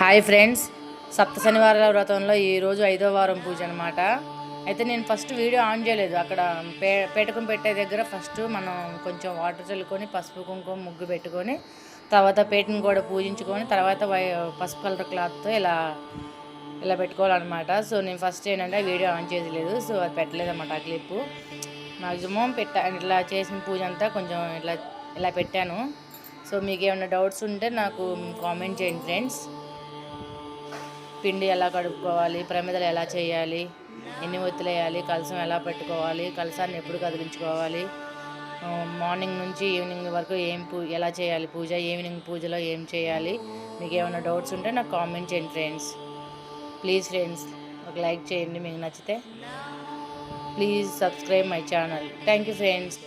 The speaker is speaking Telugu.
హాయ్ ఫ్రెండ్స్, సప్త శనివారాల వ్రతంలో ఈరోజు 5వ వారం పూజ అనమాట. అయితే నేను ఫస్ట్ వీడియో ఆన్ చేయలేదు. అక్కడ పేటకం పెట్టే దగ్గర ఫస్ట్ మనం కొంచెం వాటర్ చల్లుకొని పసుపు కుంకుమ ముగ్గు పెట్టుకొని తర్వాత పేటను కూడా పూజించుకొని తర్వాత పసుపు కలర్ క్లాత్తో ఇలా ఇలా పెట్టుకోవాలన్నమాట. సో నేను ఫస్ట్ ఏంటంటే వీడియో ఆన్ చేయలేదు, సో అది పెట్టలేదు అన్నమాట. ఆ క్లిప్పు మ్యాక్సిమం ఇట్లా చేసిన పూజ అంతా కొంచెం ఇలా పెట్టాను. సో మీకు ఏమైనా డౌట్స్ ఉంటే నాకు కామెంట్ చేయండి ఫ్రెండ్స్. పిండి ఎలా కడుక్కోవాలి, ప్రమిదలు ఎలా చేయాలి, ఎన్ని ఒత్తులు వేయాలి, కలసం ఎలా పెట్టుకోవాలి, కలసాన్ని ఎప్పుడు కదిలించుకోవాలి, మార్నింగ్ నుంచి ఈవినింగ్ వరకు ఎలా చేయాలి పూజ, ఈవినింగ్ పూజలో ఏం చేయాలి, మీకు ఏమైనా డౌట్స్ ఉంటే నాకు కామెంట్ చేయండి ఫ్రెండ్స్. ప్లీజ్ ఫ్రెండ్స్ ఒక లైక్ చేయండి మీకు నచ్చితే. Please subscribe my channel. Thank you friends.